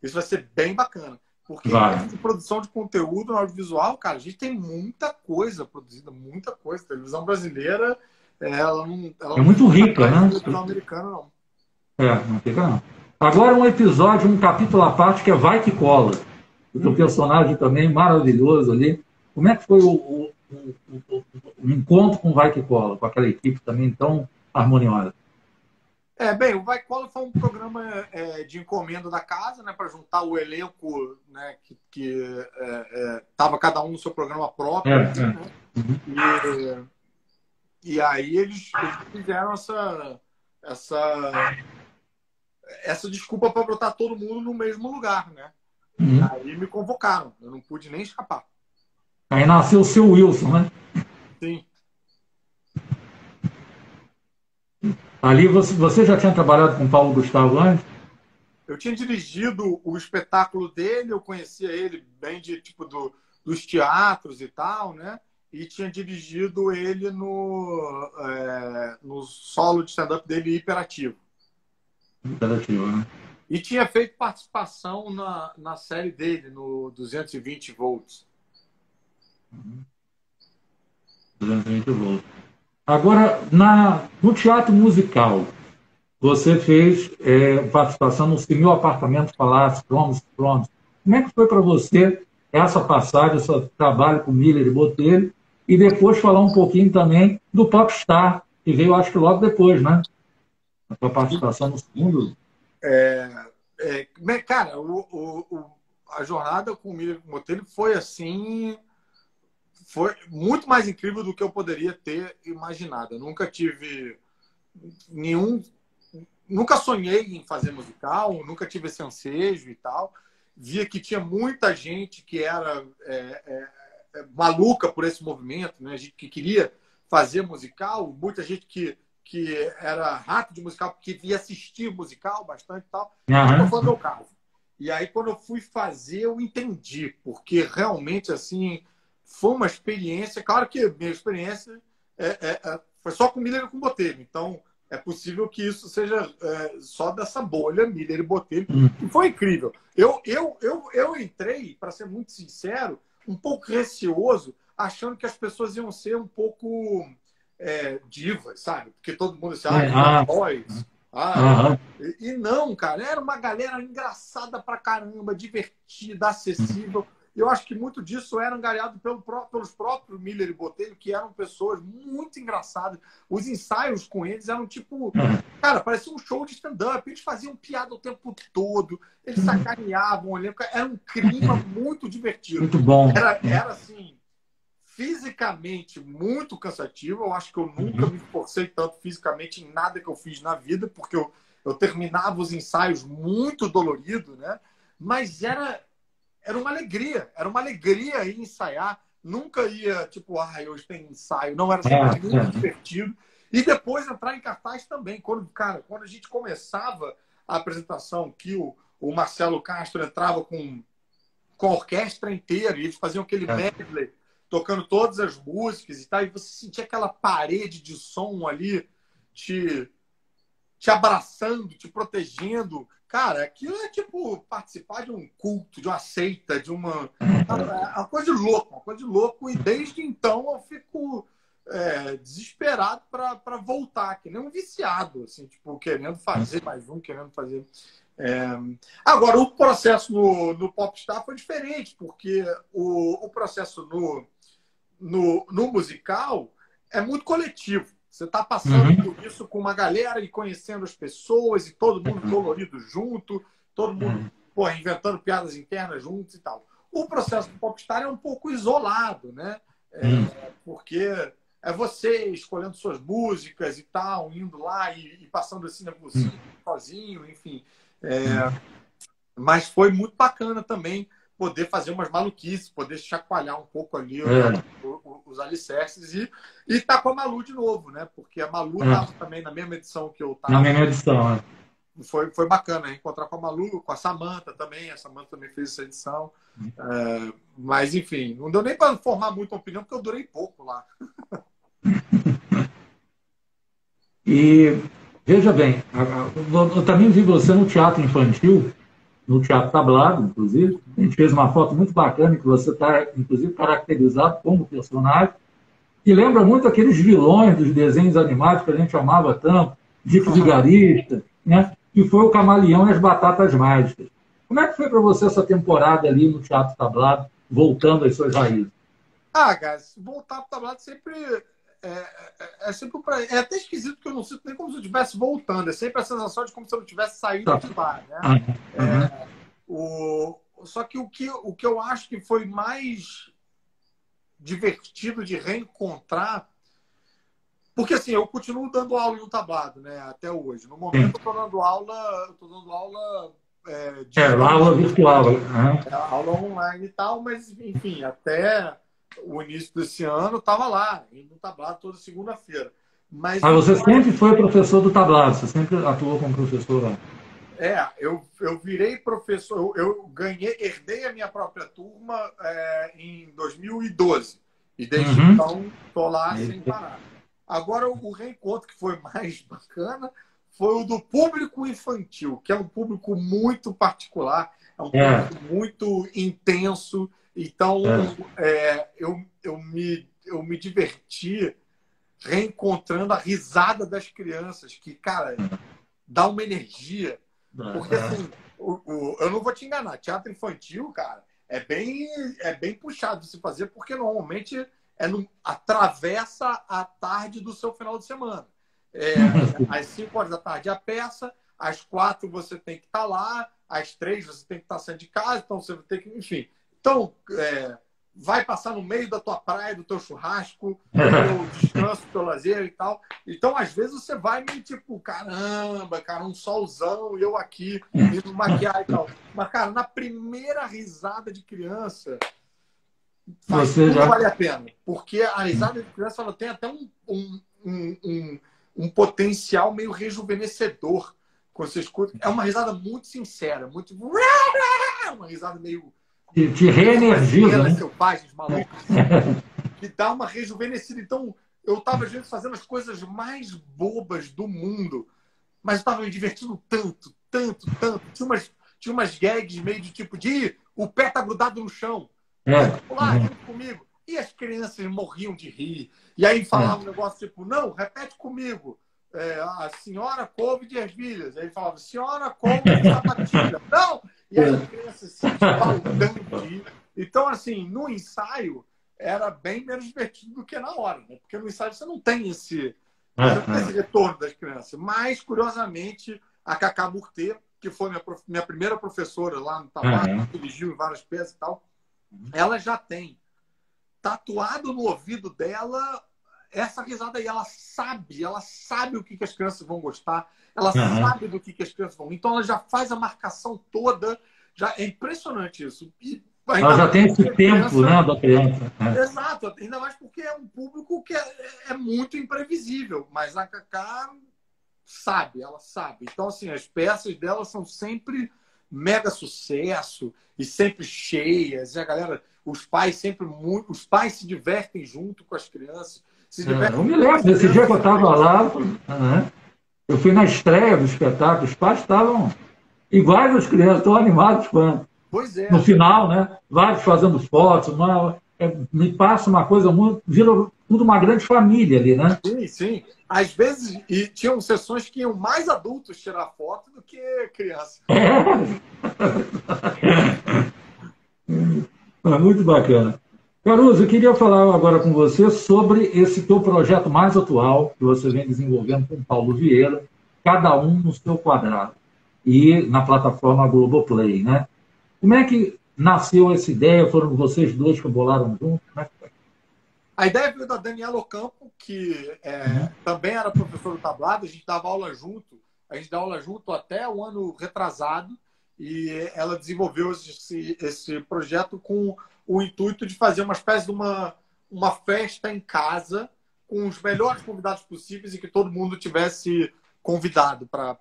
Speaker 3: Isso vai ser bem bacana. Porque de produção de conteúdo no audiovisual, cara, a gente tem muita coisa produzida, muita coisa. A televisão brasileira, ela
Speaker 2: é muito rica, né?
Speaker 3: A televisão americana, não.
Speaker 2: Não fica não. Agora um episódio, um capítulo à parte, que é Vai Que Cola. O teu personagem também maravilhoso ali. Como é que foi o encontro com Vai Que Cola, com aquela equipe também tão harmoniosa?
Speaker 3: Bem, o Vai Que Cola foi um programa de encomenda da casa, né, para juntar o elenco, né, que tava cada um no seu programa próprio. Né? E aí eles fizeram essa desculpa para botar todo mundo no mesmo lugar, né? Aí me convocaram, eu não pude nem escapar.
Speaker 2: Aí nasceu o seu Wilson, né?
Speaker 3: Sim.
Speaker 2: Ali você já tinha trabalhado com o Paulo Gustavo antes?
Speaker 3: Eu tinha dirigido o espetáculo dele, eu conhecia ele bem dos teatros e tal, né? E tinha dirigido ele no solo de stand-up dele, Hiperativo.
Speaker 2: Hiperativo, né?
Speaker 3: E tinha feito participação na série dele, no 220 volts.
Speaker 2: 220 volts. Agora, no teatro musical, você fez participação no Meu Apartamento Palácio, Promise. Como é que foi para você essa passagem, esse trabalho com Miller e Botelho? E depois falar um pouquinho também do Popstar, que veio, acho que logo depois, né? A sua participação no segundo.
Speaker 3: Cara, a jornada com o Miller e Botelho foi assim... Foi muito mais incrível do que eu poderia ter imaginado. Eu nunca tive nunca sonhei em fazer musical, nunca tive esse ansejo e tal. Via que tinha muita gente que era maluca por esse movimento, né? Gente que queria fazer musical, muita gente que era rato de musical, porque via assistir musical bastante e tal. Não foi o meu caso. E aí, quando eu fui fazer, eu entendi, porque realmente, assim, foi uma experiência. Claro que minha experiência foi só com Miller e com Botelho. Então, é possível que isso seja só dessa bolha, Miller e Botelho. E foi incrível. Eu entrei, para ser muito sincero, um pouco receoso, achando que as pessoas iam ser um pouco divas, sabe? Porque todo mundo disse, boys. E não, cara, era uma galera engraçada pra caramba, divertida, acessível. Eu acho que muito disso era angariado pelos próprios Miller e Botelho, que eram pessoas muito engraçadas. Os ensaios com eles eram tipo... Cara, parecia um show de stand-up. Eles faziam piada o tempo todo. Eles sacaneavam o elenco. Era um clima muito divertido.
Speaker 2: Muito bom.
Speaker 3: Era assim, fisicamente muito cansativo. Eu acho que eu nunca me esforcei tanto fisicamente em nada que eu fiz na vida, porque eu terminava os ensaios muito dolorido, né? Mas era uma alegria ir ensaiar. Nunca ia, tipo, hoje tem ensaio. Não, era sempre muito divertido. E depois entrar em cartaz também. Quando a gente começava a apresentação, que o Marcelo Castro entrava com a orquestra inteira, e eles faziam aquele medley, tocando todas as músicas e tal, e você sentia aquela parede de som ali te abraçando, te protegendo. Cara, aquilo é tipo participar de um culto, de uma seita, de uma coisa de louco. E desde então eu fico desesperado para voltar, que nem um viciado, assim, tipo, querendo fazer mais um, querendo fazer. Agora, o processo no Popstar foi diferente, porque o processo no musical é muito coletivo. Você está passando por isso com uma galera e conhecendo as pessoas e todo mundo colorido junto, todo mundo inventando piadas internas juntos e tal. O processo do Popstar é um pouco isolado, né? Porque é você escolhendo suas músicas e tal, indo lá e passando assim na música sozinho, enfim. Mas foi muito bacana também poder fazer umas maluquices, poder chacoalhar um pouco ali os alicerces e tá com a Malu de novo, né? Porque a Malu estava também na mesma edição que eu estava.
Speaker 2: Na mesma edição,
Speaker 3: Foi bacana encontrar com a Malu, com a Samantha também. A Samantha também fez essa edição. Mas, enfim, não deu nem para formar muita opinião, porque eu durei pouco lá.
Speaker 2: E, veja bem, eu também vi você no teatro infantil, no Teatro Tablado, inclusive. A gente fez uma foto muito bacana que você está, inclusive, caracterizado como personagem, que lembra muito aqueles vilões dos desenhos animados que a gente amava tanto, Dico Vigarista, né? Que foi o Camaleão e as Batatas Mágicas. Como é que foi para você essa temporada ali no Teatro Tablado, voltando às suas raízes?
Speaker 3: Guys, voltar para o Tablado sempre... É até esquisito, porque eu não sinto nem como se eu estivesse voltando. É sempre a sensação de como se eu não tivesse saído de lá, né? Só que o que eu acho que foi mais divertido de reencontrar, porque assim, eu continuo dando aula no Tablado, né? Até hoje. No momento eu estou dando aula
Speaker 2: aula virtual,
Speaker 3: aula online e tal, mas enfim, até o início desse ano estava lá, indo no Tablado toda segunda-feira. Mas
Speaker 2: você sempre foi professor do Tablado, você sempre atuou como professor lá.
Speaker 3: Eu virei professor, eu herdei a minha própria turma em 2012. E desde então estou lá sem parar. Agora, o reencontro que foi mais bacana foi o do público infantil, que é um público muito particular, é um público muito intenso. Então, eu me diverti reencontrando a risada das crianças, que, cara, dá uma energia. Porque, assim, eu não vou te enganar, teatro infantil, cara, é bem puxado de se fazer, porque normalmente atravessa a tarde do seu final de semana. Às 5 horas da tarde a peça, às 4 você tem que estar lá, às 3 você tem que estar saindo de casa, então você tem que, enfim. Então, vai passar no meio da tua praia, do teu churrasco, do teu descanso, do teu lazer e tal. Então, às vezes, você vai meio tipo, caramba, cara, um solzão e eu aqui, indo maquiar e tal. Mas, cara, na primeira risada de criança, tudo vale a pena. Porque a risada de criança ela tem até um potencial meio rejuvenescedor. Quando você escuta, é uma risada muito sincera, muito... uma risada meio
Speaker 2: Te reenergiza, né?
Speaker 3: Selvagens, malucos, que dá uma rejuvenescida. Então, eu estava, às vezes, fazendo as coisas mais bobas do mundo, mas eu estava me divertindo tanto, tanto, tanto. Tinha umas gags meio de tipo de o pé tá grudado no chão. Lá, junto comigo. E as crianças morriam de rir. E aí falava um negócio tipo, não, repete comigo. A senhora couve de ervilhas. Aí falava, senhora couve de sapatilha. Não! E aí as crianças se espaldando de rir. Então, assim, no ensaio era bem menos divertido do que na hora, né? Porque no ensaio você não tem esse retorno das crianças. Mas, curiosamente, a Cacá Murtê, que foi minha primeira professora lá no Tabaco, que dirigiu em várias peças e tal, ela já tem tatuado no ouvido dela essa risada aí. Ela sabe o que as crianças vão gostar, ela sabe do que as crianças vão. Então ela já faz a marcação toda. Já é impressionante isso. E
Speaker 2: ela já tem esse tempo, né, da criança.
Speaker 3: Exato, ainda mais porque é um público que é muito imprevisível, mas a Cacá sabe, ela sabe. Então, assim, as peças dela são sempre mega sucesso e sempre cheias. E a galera, os pais se divertem junto com as crianças.
Speaker 2: Eu me lembro desse dia que eu estava lá, eu fui na estreia do espetáculo, os pais estavam iguais às crianças, tão animados quanto.
Speaker 3: Pois é.
Speaker 2: No final, né? Vários fazendo fotos, me passa uma coisa muito. Vira tudo uma grande família ali, né?
Speaker 3: Sim, sim. Às vezes, e tinham sessões que iam mais adultos tirar foto do que crianças.
Speaker 2: Muito bacana. Caruso, eu queria falar agora com você sobre esse teu projeto mais atual, que você vem desenvolvendo com o Paulo Vieira, cada um no seu quadrado, e na plataforma Globoplay, né? Como é que nasceu essa ideia? Foram vocês dois que bolaram juntos? Né?
Speaker 3: A ideia veio da Daniela Ocampo, que também era professora do tablado. A gente dava aula junto. A gente dá aula junto até o ano retrasado. E ela desenvolveu esse projeto com o intuito de fazer uma espécie de uma festa em casa com os melhores convidados possíveis e que todo mundo tivesse convidado para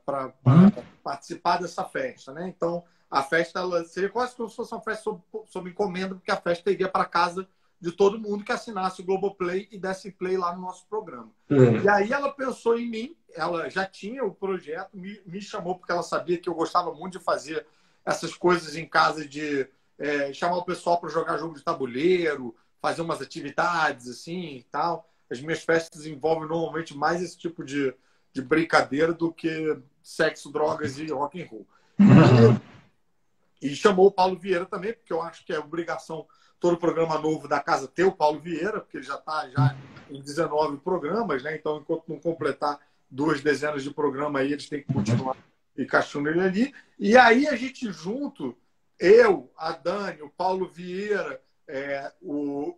Speaker 3: participar dessa festa, né? Então, a festa seria quase como se fosse uma festa sob encomenda, porque a festa iria para casa de todo mundo que assinasse o Globoplay e desse play lá no nosso programa. E aí ela pensou em mim, ela já tinha o projeto, me chamou porque ela sabia que eu gostava muito de fazer essas coisas em casa, de chamar o pessoal para jogar jogo de tabuleiro, fazer umas atividades assim e tal. As minhas festas envolvem normalmente mais esse tipo de brincadeira do que sexo, drogas e rock and roll. E chamou o Paulo Vieira também, porque eu acho que é obrigação todo programa novo da casa ter o Paulo Vieira, porque ele já está em 19 programas, né? Então, enquanto não completar 2 dezenas de programa aí, eles têm que continuar encaixando ele ali. E aí a gente junto, eu, a Dani, o Paulo Vieira,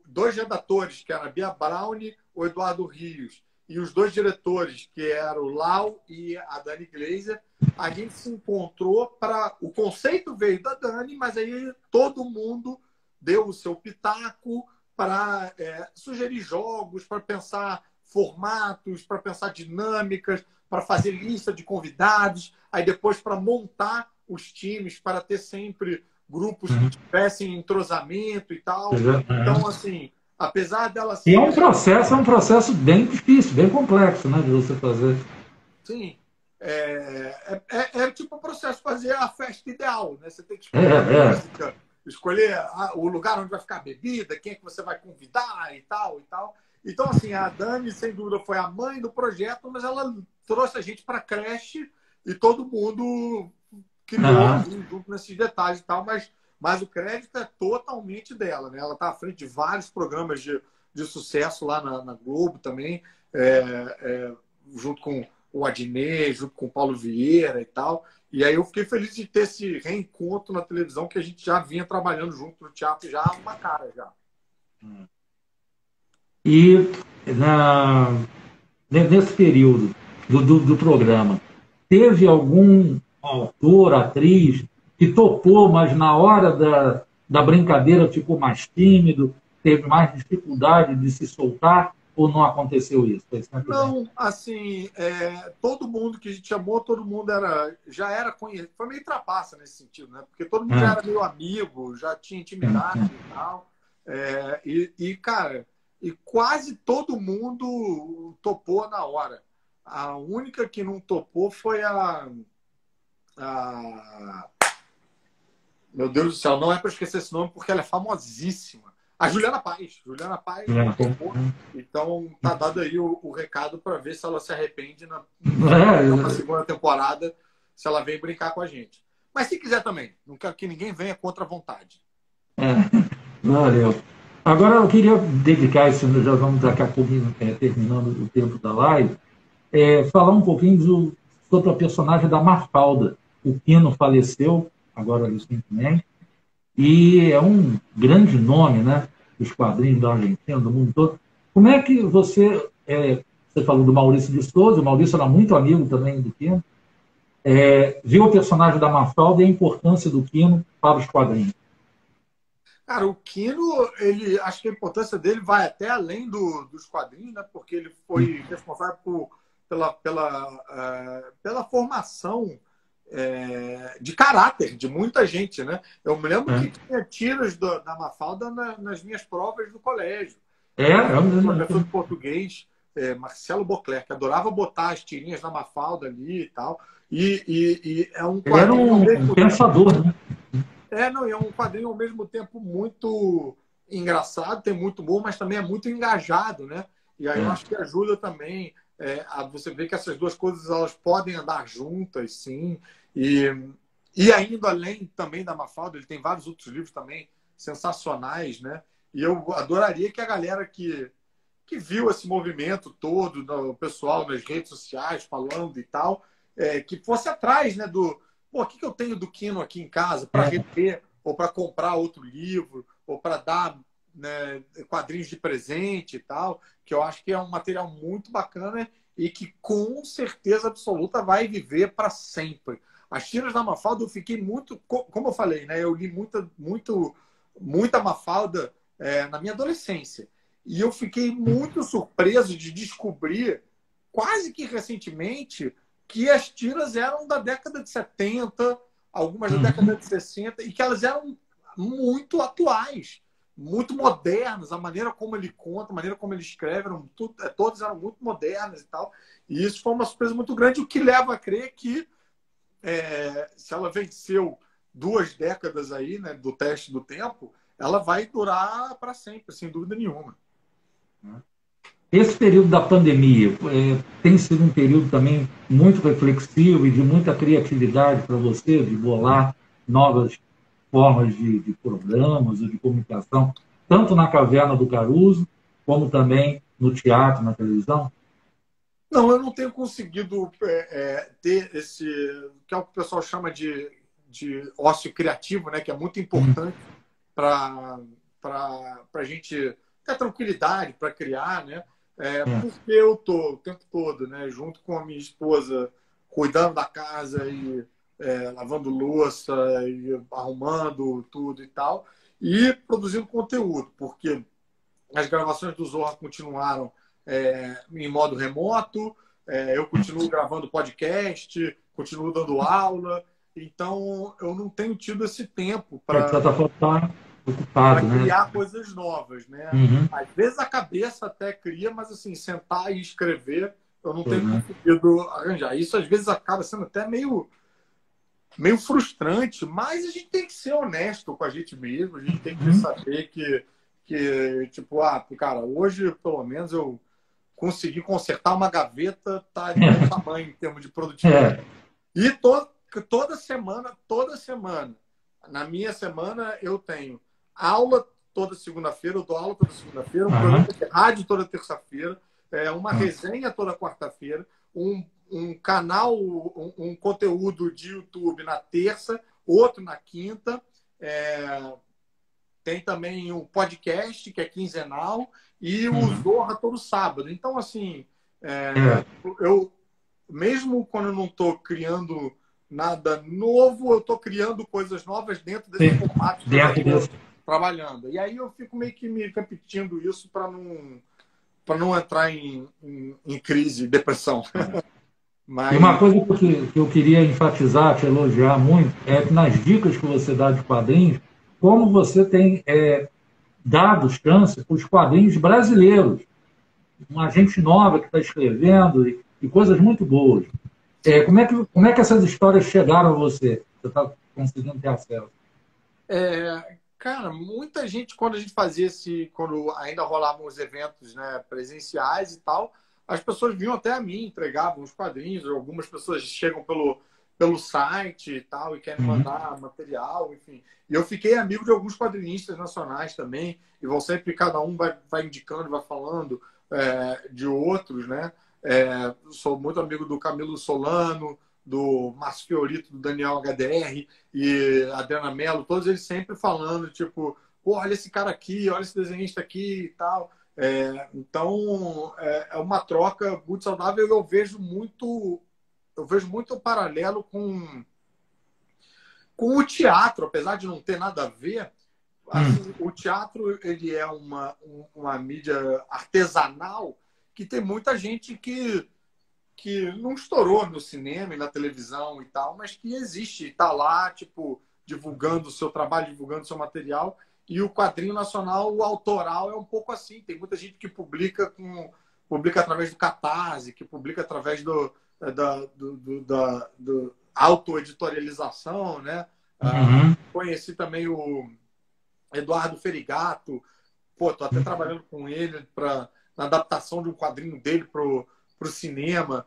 Speaker 3: 2 redatores, que eram a Bia Browne, o Eduardo Rios, e os 2 diretores, que eram o Lau e a Dani Glazer, a gente se encontrou para... O conceito veio da Dani, mas aí todo mundo deu o seu pitaco para sugerir jogos, para pensar formatos, para pensar dinâmicas, para fazer lista de convidados, aí depois para montar os times, para ter sempre grupos que tivessem entrosamento e tal. Então, assim, apesar dela ser...
Speaker 2: E é um processo bem difícil, bem complexo, né, de você fazer.
Speaker 3: Sim. É tipo um processo de fazer a festa ideal, né? Você tem que escolher a música, escolher o lugar onde vai ficar a bebida, quem é que você vai convidar e tal e tal. Então, assim, a Dani, sem dúvida, foi a mãe do projeto, mas ela trouxe a gente para a creche e todo mundo criou junto nesses detalhes e tal, mas o crédito é totalmente dela, né? Ela está à frente de vários programas de sucesso lá na Globo também, junto com o Adnet, junto com o Paulo Vieira e tal. E aí eu fiquei feliz de ter esse reencontro na televisão, que a gente já vinha trabalhando junto no teatro já há uma cara já.
Speaker 2: E nesse período do programa, teve algum autor, atriz, que topou, mas na hora da brincadeira ficou mais tímido, teve mais dificuldade de se soltar? ou não aconteceu isso?
Speaker 3: Não, assim, todo mundo que a gente chamou, todo mundo já era conhecido. Foi meio trapaça nesse sentido, né? Porque todo mundo já era meio amigo, já tinha intimidade e tal. Cara, e quase todo mundo topou na hora. A única que não topou foi Meu Deus do céu, não é para esquecer esse nome porque ela é famosíssima. A Juliana Paz. Juliana Paz não topou. Então tá dado aí o recado para ver se ela se arrepende na segunda temporada, se ela vem brincar com a gente. Mas se quiser também, não quero que ninguém venha contra a vontade.
Speaker 2: Valeu. Agora eu queria dedicar isso, já vamos daqui a pouquinho terminando o tempo da live, falar um pouquinho sobre a personagem da Mafalda. O Quino faleceu agora recentemente e é um grande nome, né, dos quadrinhos da Argentina, do mundo todo. Como é que você falou do Maurício de Souza, o Maurício era muito amigo também do Quino, viu o personagem da Mafalda e a importância do Quino para os quadrinhos?
Speaker 3: Cara, o Quino, acho que a importância dele vai até além dos quadrinhos, né? Porque ele foi responsável pela formação de caráter de muita gente, né? Eu me lembro que tinha tiras da Mafalda nas minhas provas do colégio. Um professor de português, Marcelo Bocler, que adorava botar as tirinhas da Mafalda ali e tal. E é um quadrinho...
Speaker 2: Ele era um pensador, né?
Speaker 3: É um quadrinho ao mesmo tempo muito engraçado, tem muito humor, mas também é muito engajado, né? E aí eu acho que ajuda também a você ver que essas duas coisas elas podem andar juntas, sim. E ainda além também da Mafalda, ele tem vários outros livros também sensacionais, né? E eu adoraria que a galera que viu esse movimento todo, o pessoal nas redes sociais falando e tal, que fosse atrás, né, o que eu tenho do Quino aqui em casa para reter, ou para comprar outro livro, ou para dar, né, quadrinhos de presente e tal, que eu acho que é um material muito bacana e que com certeza absoluta vai viver para sempre. As tiras da Mafalda eu fiquei muito, como eu falei, né, eu li muita Mafalda na minha adolescência. E eu fiquei muito surpreso de descobrir, quase que recentemente, que as tiras eram da década de 70, algumas da década de 60, e que elas eram muito atuais, muito modernas. A maneira como ele conta, a maneira como ele escreve, todas eram muito modernas e tal. E isso foi uma surpresa muito grande, o que leva a crer que se ela venceu 2 décadas aí, né, do teste do tempo, ela vai durar para sempre, sem dúvida nenhuma.
Speaker 2: Esse período da pandemia tem sido um período também muito reflexivo e de muita criatividade para você, de bolar novas formas de programas ou de comunicação, tanto na Caverna do Caruso, como também no teatro, na televisão?
Speaker 3: Não, eu não tenho conseguido ter esse, que é o que o pessoal chama de ócio criativo, né, que é muito importante para a gente ter tranquilidade para criar, né? Porque eu tô o tempo todo, né, junto com a minha esposa, cuidando da casa e lavando louça e arrumando tudo e tal, e produzindo conteúdo, porque as gravações do Zorra continuaram em modo remoto, eu continuo gravando podcast, continuo dando aula, então eu não tenho tido esse tempo para
Speaker 2: ocupado,
Speaker 3: criar,
Speaker 2: né,
Speaker 3: coisas novas, né?
Speaker 2: Uhum.
Speaker 3: Às vezes a cabeça até cria, mas assim, sentar e escrever, eu não tenho conseguido arranjar. Isso às vezes acaba sendo até meio frustrante, mas a gente tem que ser honesto com a gente mesmo, a gente tem que saber que tipo, cara, hoje pelo menos eu consegui consertar uma gaveta, tá de bom tamanho em termos de produtividade. E toda semana, na minha semana eu tenho aula toda segunda-feira, eu dou aula toda segunda-feira, um programa de rádio toda terça-feira, uma resenha toda quarta-feira, um canal, um conteúdo de YouTube na terça, outro na quinta, tem também um podcast que é quinzenal e o Zorra todo sábado. Então, assim, eu mesmo quando eu não estou criando nada novo, eu estou criando coisas novas dentro desse formato que eu estou trabalhando. E aí eu fico meio que me repetindo isso para não não entrar em crise, depressão.
Speaker 2: E uma coisa que eu queria enfatizar, te elogiar muito, é que nas dicas que você dá de quadrinhos, como você tem dado chance para os quadrinhos brasileiros. Uma gente nova que está escrevendo e coisas muito boas. Como é que essas histórias chegaram a você? Você está conseguindo ter acesso?
Speaker 3: Cara, muita gente, quando a gente fazia quando ainda rolavam os eventos, né, presenciais e tal, as pessoas vinham até a mim, entregavam os quadrinhos, algumas pessoas chegam pelo site e tal, e querem mandar material, enfim. E eu fiquei amigo de alguns quadrinistas nacionais também, e vão sempre, cada um vai indicando, vai falando de outros, né? Sou muito amigo do Camilo Solano, do Márcio Fiorito, do Daniel HDR e Adriana Mello, todos eles sempre falando, tipo, pô, olha esse cara aqui, olha esse desenhista aqui e tal. Então, é uma troca muito saudável. Eu vejo muito paralelo com o teatro, apesar de não ter nada a ver. Assim, o teatro ele é uma mídia artesanal que tem muita gente que não estourou no cinema e na televisão e tal, mas que existe, está lá, tipo, divulgando o seu trabalho, divulgando o seu material. E o quadrinho nacional, o autoral, é um pouco assim. Tem muita gente que publica através do Catarse, que publica através da autoeditorialização, né? Conheci também o Eduardo Ferigato. Pô, tô até trabalhando com ele na adaptação de um quadrinho dele pro cinema.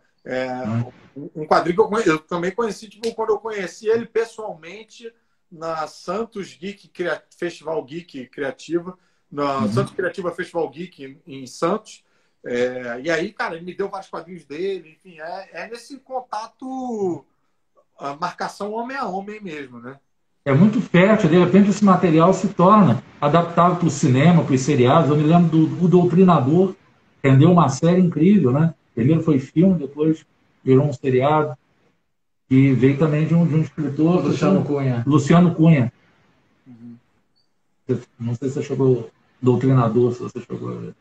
Speaker 3: Um quadrinho que eu também conheci, tipo, quando eu conheci ele pessoalmente na Santos Geek Festival Geek Criativa, na Santos Criativa Festival Geek em Santos. E aí, cara, ele me deu vários quadrinhos dele, enfim, nesse contato, a marcação homem a homem mesmo, né?
Speaker 2: É muito fértil, de repente esse material se torna adaptável para o cinema, para os seriados. Eu me lembro do Doutrinador, rendeu uma série incrível, né? Primeiro foi filme, depois virou um seriado. E veio também de um escritor... Luciano Cunha. Não sei se você chegou... Doutrinador, se você chegou a ver.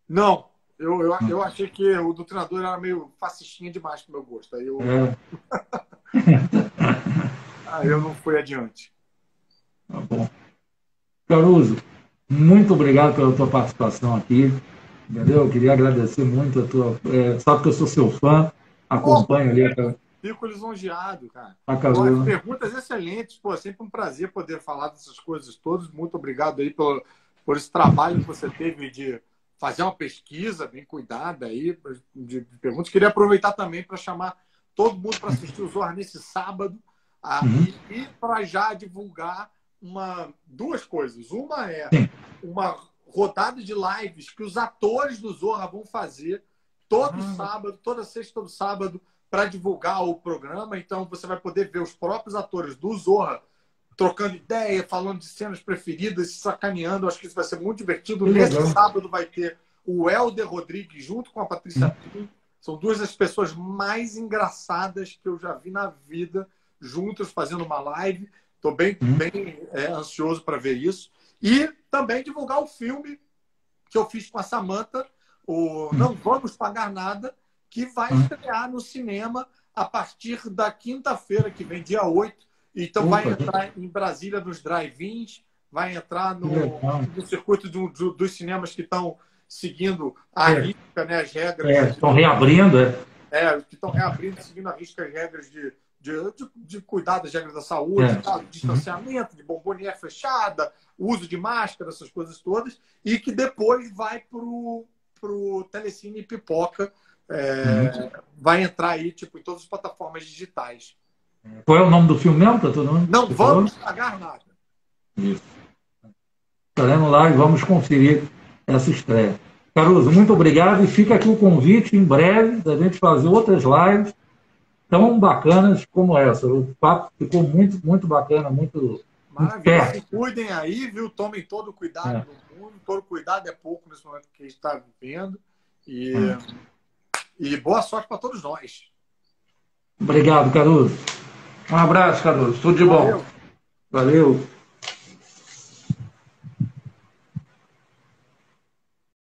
Speaker 3: Não. Eu achei que o Doutrinador era meio fascistinha demais pro meu gosto. Aí eu não fui adiante.
Speaker 2: Tá bom. Caruso, muito obrigado pela tua participação aqui. Entendeu? Eu queria agradecer muito a tua... sabe que eu sou seu fã, acompanho ali...
Speaker 3: Fico lisonjeado, cara.
Speaker 2: Pô,
Speaker 3: perguntas excelentes. Pô, sempre um prazer poder falar dessas coisas todas. Muito obrigado aí por esse trabalho que você teve de fazer uma pesquisa bem cuidada aí de perguntas. Queria aproveitar também para chamar todo mundo para assistir o Zorra nesse sábado e para já divulgar duas coisas. Uma é uma rodada de lives que os atores do Zorra vão fazer todo sábado, toda sexta, todo sábado, para divulgar o programa. Então você vai poder ver os próprios atores do Zorra trocando ideia, falando de cenas preferidas, se sacaneando. Acho que isso vai ser muito divertido. Nesse sábado vai ter o Helder Rodrigues junto com a Patrícia Pim. São duas das pessoas mais engraçadas que eu já vi na vida, juntas fazendo uma live. Estou bem ansioso para ver isso. E também divulgar o filme que eu fiz com a Samantha, o Não Vamos Pagar Nada, que vai estrear no cinema a partir da quinta-feira, que vem, dia 8. Então vai entrar em Brasília nos drive-ins, vai entrar no circuito dos cinemas que estão seguindo a risca, né, as regras.
Speaker 2: Estão reabrindo,
Speaker 3: que estão reabrindo, seguindo a risca as regras de cuidar das regras da saúde, de distanciamento, de bombonier fechada, uso de máscara, essas coisas todas, e que depois vai pro Telecine Pipoca. Vai entrar aí, tipo, em todas as plataformas digitais.
Speaker 2: Qual é o nome do filme mesmo? Tá todo mundo?
Speaker 3: Não Vamos Pagar Nada.
Speaker 2: Isso. Estaremos lá e vamos conferir essa estreia. Caruso, muito obrigado, e fica aqui o convite em breve da gente fazer outras lives tão bacanas como essa. O papo ficou muito, muito bacana, muito...
Speaker 3: Maravilha. Se cuidem aí, viu? Tomem todo o cuidado do mundo. Todo cuidado é pouco nesse momento que a gente está vivendo. E boa sorte para todos nós.
Speaker 2: Obrigado, Caruso.
Speaker 1: Um abraço, Caruso. Tudo de bom.
Speaker 2: Valeu.